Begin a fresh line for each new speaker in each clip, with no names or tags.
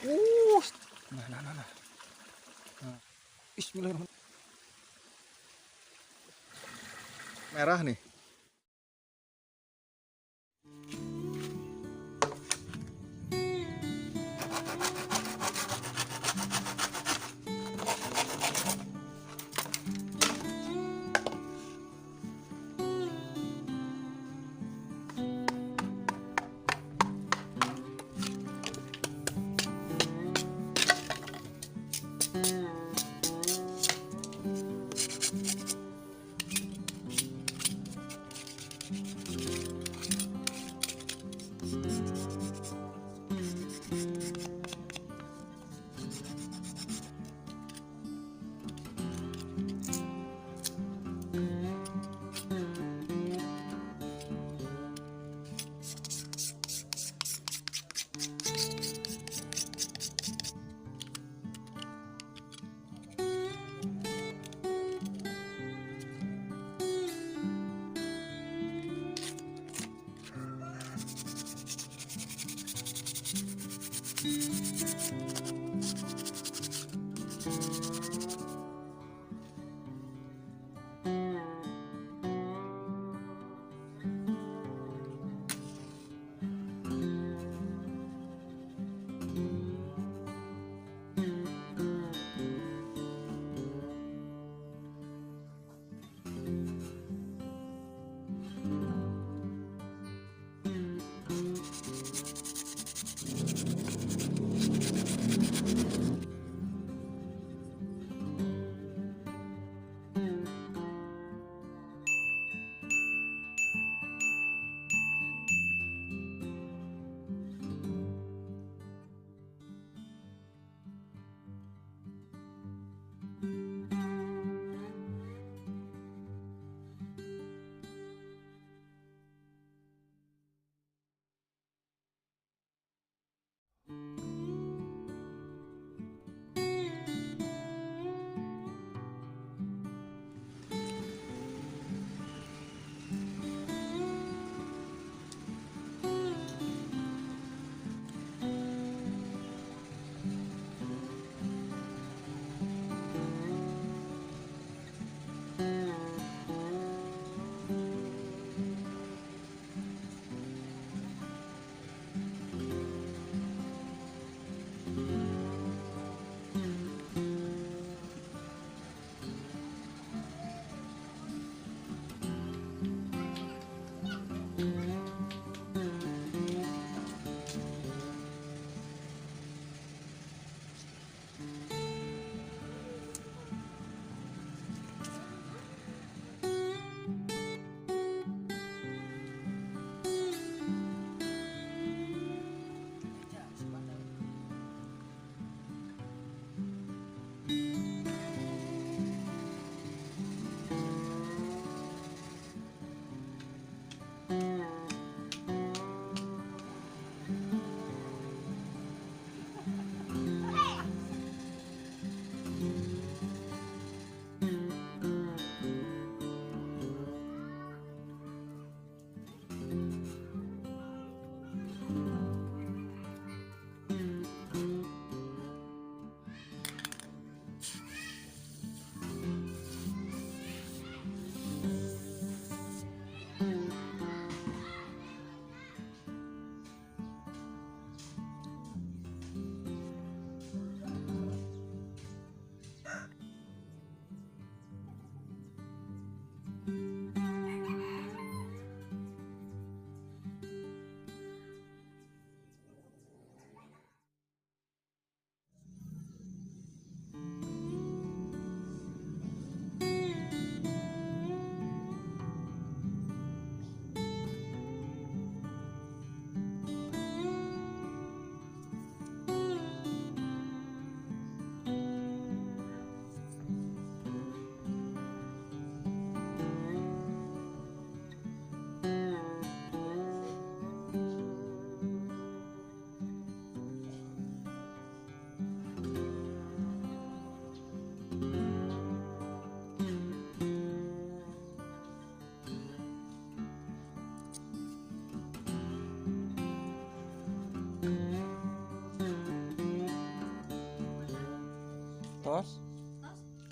Uh, nah. Nah, bismillahirrahmanirrahim. Merah nih.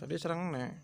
Tadi serang nek.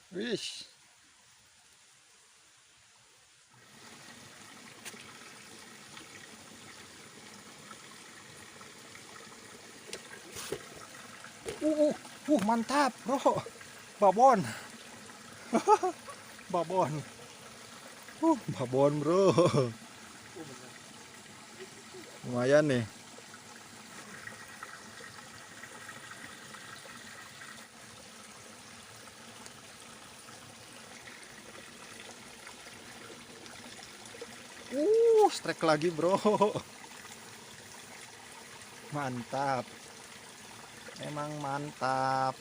Wis. Mantap, bro. Babon. Babon. Babon, bro. Lumayan nih. Strike lagi, bro. Mantap. Emang mantap.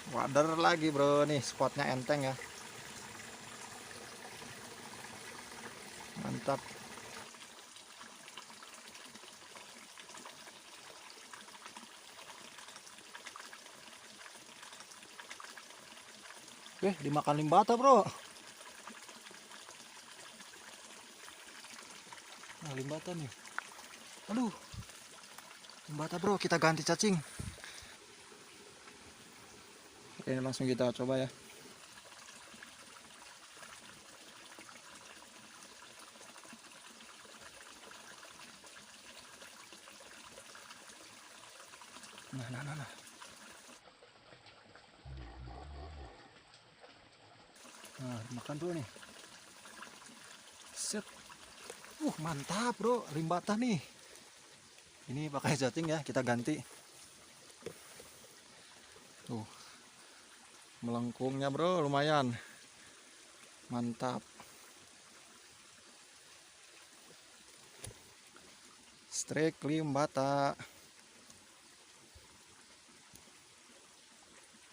Wader lagi, bro. Nih spotnya enteng ya. Mantap. Dimakan limbata, bro. Nah, limbata nih. Aduh. Limbata, bro. Kita ganti cacing. Oke, langsung kita coba ya. Nah. Nah, makan dulu nih. Set. Mantap, bro. Limbata nih. Ini pakai cacing ya, kita ganti. Tuh. Melengkungnya, bro, lumayan. Mantap. Strike limbata.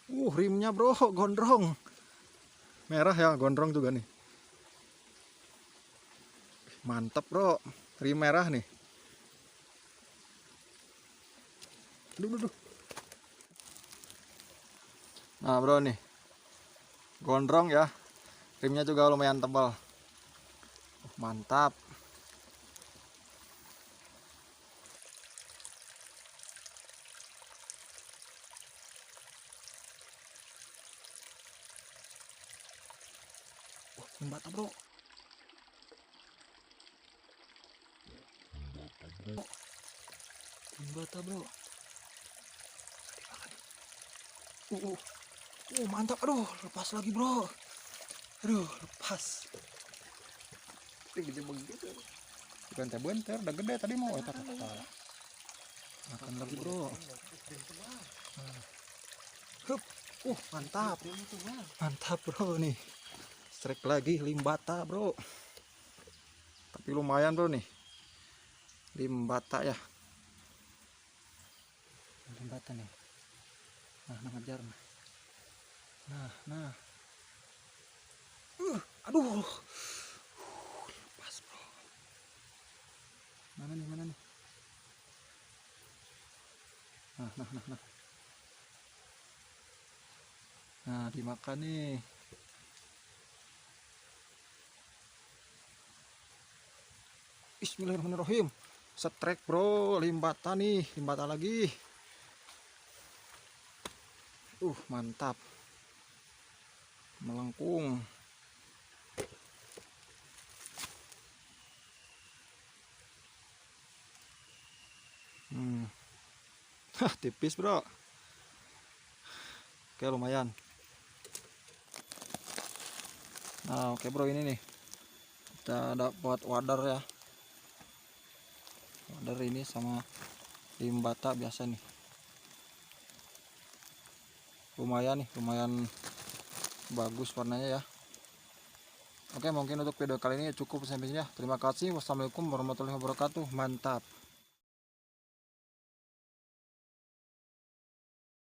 Rimnya, bro, gondrong. Merah ya, gondrong juga nih. Mantap, bro. Rim merah nih. Duh. Nah, bro nih. Gondrong ya. Rimnya juga lumayan tebal. Mantap. Limbata, bro. Limbata, bro. Mantap. Aduh, lepas lagi, bro. Aduh, lepas. Gede begitu. Bentar, udah gede tadi mau makan lagi, bro. Mantap. Mantap, bro nih. Strike lagi limbata, bro. Tapi lumayan, bro nih. Limbata ya. Limbata nih. Nah, ngejar. Nah. Aduh. Lepas, bro. Mana nih? Nah. Nah, dimakan nih. Bismillahirrahmanirrahim. Strike, bro. Limbata nih. Limbata lagi. Mantap. Melengkung. Tipis, bro. Oke, lumayan. Nah, oke, bro, ini nih. Kita dapat wader ya. Wader ini sama limbata biasa nih. lumayan nih, lumayan bagus warnanya ya. Oke, mungkin untuk video kali ini cukup sampai sini ya. Terima kasih. Wassalamualaikum warahmatullahi wabarakatuh. Mantap.